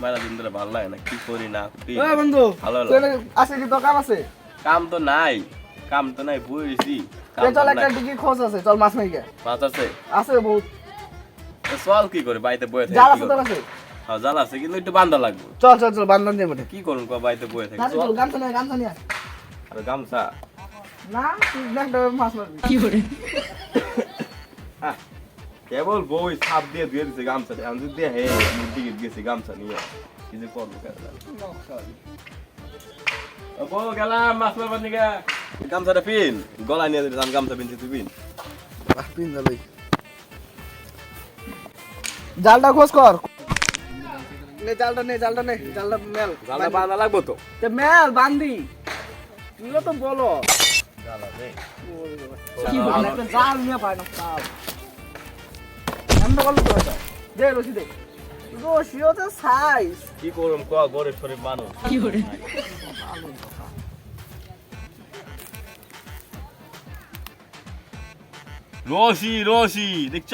মেলা দিন ধরে ভালো লাগে না, কি করি না করি। ওই বন্ধু ভালো চলে আসে কি তো কাম আছে? কাম তো নাই, বইছি। চল একটা ডিগি খোঁজ আছে, চল মাছ মারি গে। মাছ আছে? আছে বহুত। চল কি করে বাড়িতে বয়ে থাকি? জাল আছে তোর কাছে? হ্যাঁ জাল আছে, কিন্তু একটু বান্ধা লাগবে। চল চল চল বান্ধন দিয়ে মধ্যে কি করুন বাড়িতে বয়ে থাকি? চল গামছা নিয়ে আর গামছা না তুই একটা মাছ মারবি কি করে কেবল বই ছাপ দিয়ে ধুয়ে দিছে গামছা, আমি যদি দিয়ে হে দিকে গেছি গামছা নিয়ে কিছু করবো কেন? বউ গেলাম মাছ মারবার নিকে। গামছাটা পিন গলায় নিয়ে দিলাম, গামছা পিনছি তুই পিন। পিন যাবে জালটা খোঁজ কর। জালটা মেল জালটা বাঁধা লাগবো তো। মেল বান্ধি তুই তো বলো জাল নিয়ে পায় না জাল এমন করলো তো দে রশি দে রশিও তো সাইজ কি করুম ক, গরিব শরীফ মানুষ। কি করে রশি রশি দেখছ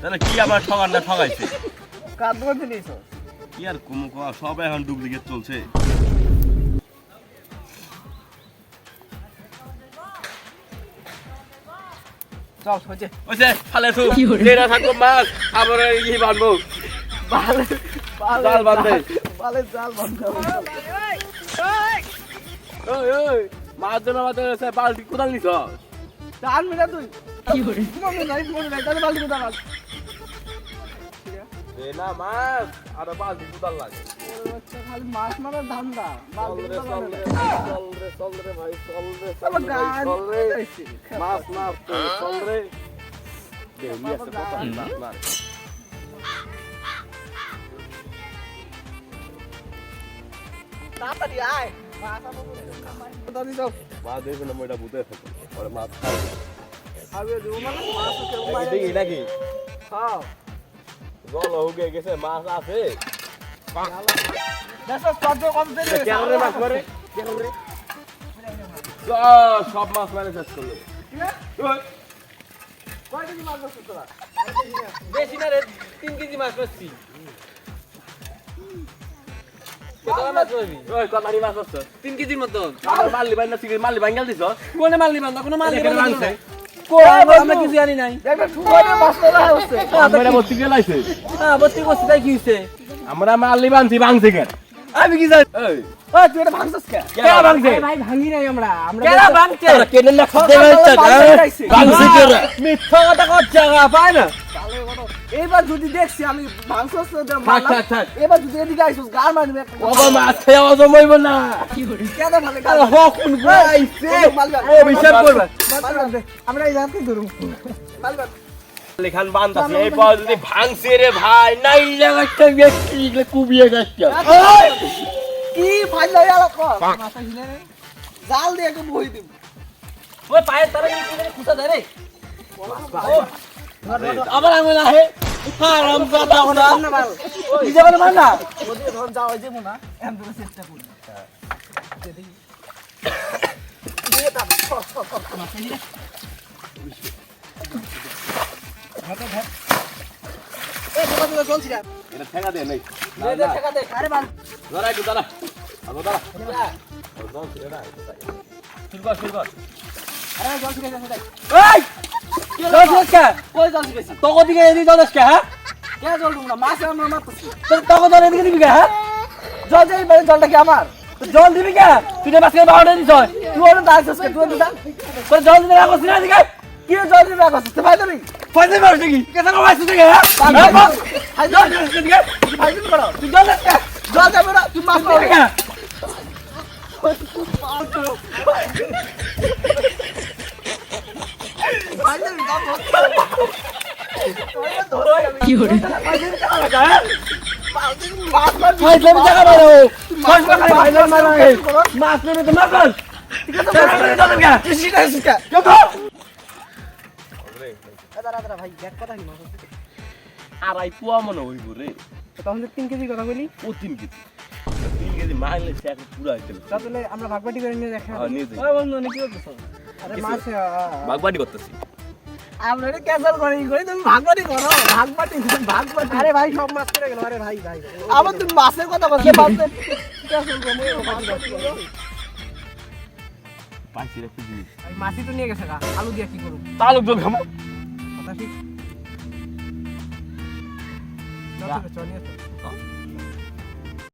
তাহলে কি আবার ঠগান না ঠগাইছে? কার দোকান থেকে নিয়েছো? কি আর কুমু ক, সব এখন ডুপ্লিকেট চলছে। চল হচ্ছে ওইছে ফালে থু কি করে? দেরা থাকবো মাছ আবার কি বানবো বালে জাল বাঁধে। বালে জাল বান্ধা ওই ওই মাছ ধরা মাঝে বালতি কোদাল নিছ? টান মিলা তুই কি করে মনে নাই তাহলে বালতি কোথায় মাছ এ না মাছ আর বালতি কোদাল লাগে। খালি মাছ মারার ধান্দা চল রে চল রে চল রে চল রে ভাই চল রে আমার গান চল রে মাছ মার চল রে দে নিয়ে আসে কত মার। তাড়াতাড়ি আয় মাছ আনো তাড়াতাড়ি যাও মাছ দেখবে না মইটা বুঝে থাকে পরে মাছ খাবে। আবে দিও মানে মাছ ওকে দেখি নাকি খাও জল হুগে গেছে, মাছ আছে। দেখো কত কম দেরি কেমন রে মাছ মারে কেমন রে? সব মাছ মারে শেষ করলো। ওই, কয় কেজি মাছ ধরছিস তোরা? বেশি না রে 3 কেজি মাছ পাচ্ছি কত মাছ পাবি ওই কতারি মাছ আছে 3 কেজির মতন আমার মাল্লি বাইনা সিগি মাল্লি বাইঙ্গাল দিছ? কোনে মাল নিবান কোনো মাল এখানে নিবান মানছে। কই আমরা কিছু জানি নাই দেখবে ঠুকাইতে মাছ তোলা হচ্ছে আমরা বস্তি গেলাইছে। হ্যাঁ বত্তি করছি তাই কি হইছে আমরা মাল্লি বানছি ভাঙছে কেন? আমি কি জানি এই ওই তুই এটা ভাঙছস কে কেন ভাঙছে? ভাই ভাঙি নাই আমরা কেরা বানতে কেনে লেখা দেখাইছে ভাঙছে কেন? মিথ্যা কথা কচ্ছে পায় না এবার যদি দেখছি আমি ভাঙছস থাক থাক থাক এবার যদি এদিকে আইছস গার মারবি একটা বাবা মাছ খাওয়া জমাইব না। কি করে কেন ভালো গার আরে হকুন গাইছে ও হিসাব করবে। আমরা এই জানতে ধরুম মালবা লেখান বানতাছে এই পাও যদি ভাঙছে রে ভাই নাই লাগাচ্ছে ব্যক্তি এগুলো কুবিয়ে যাচ্ছে। কি ভাই লই আলো কর মাথা হিলে রে জাল দিয়ে একটু বই দিব ওই পায়ের তারা কি খুঁটা দেয় রে আবার আঙুল আহে হারাম জাদা ওনা না মাল নিজে বলে মার না ওদিকে ধর যাও ওই যে মোনা এম তো চেষ্টা করি দিয়ে দাও এই বাবা তুই চলছি না এটা ঠেকা দে নাই দে টাকা দে আরে মাল ধরা একটু দাঁড়া আলো দাঁড়া শুরু কর আরে জল ঠিক আছে দেখ এই কি হলো কে কই জল ঠিক আছে তোকে দিকে এদিকে জল আসকে হ্যাঁ কে জল তোমরা মাছ আমরা মারতেছি তোকে জল এদিকে দিবি কে হ্যাঁ জল যাই মানে জলটা কি আমার জল দিবি কে তুই যে মাছকে বাউন্ডারি দিছ তুই ওটা দাইছস কে তুই ওটা তোর জল দিতে রাখছিস না এদিকে কি জল দিবে করছিস তুই ভাই তুমি পয়সা মারছ নাকি কেন মারছিস নাকি হ্যাঁ ভাই জল দিবে ভাই তুমি করো তুই জল দে জল যাবে না তুই মাছ মারবি কেন ভাই তুমি দাও কি করে মাছ মারবি ভাই তুমি টাকা মারো মাছ মারো ভাই মারো মাছ মেরে তো মারো ঠিক আছে ঠিক আছে কে কত দাঁড়া ভাই এক কথা কি মাছ আড়াই পোয়া মনে হইব রে। তাহলে 3 কেজি কথা বলি ও 3 কেজি 3 কেজি মাইলে সে এক পুরা হইতে তাহলে আমরা ভাগবাটি করে নিয়ে দেখা নিয়ে যাই ওই বন্ধু কি করতেছ আরে মাছ বাগবাড়ি করতেছি আমরা এটা ক্যান্সেল করি তুমি ভাগবাটি করো ভাগবাটি। আরে ভাই সব মাছ পড়ে গেল আরে ভাই ভাই আবার তুমি মাছের কথা বলছো মাছের ক্যান্সেল করো। পাইছি রেখে দিই আমি মাছি তো নিয়ে গেছে গা, আলু দিয়ে কি করব? তালুক জল খামো কথা ঠিক। চল চল চল নিয়ে চল।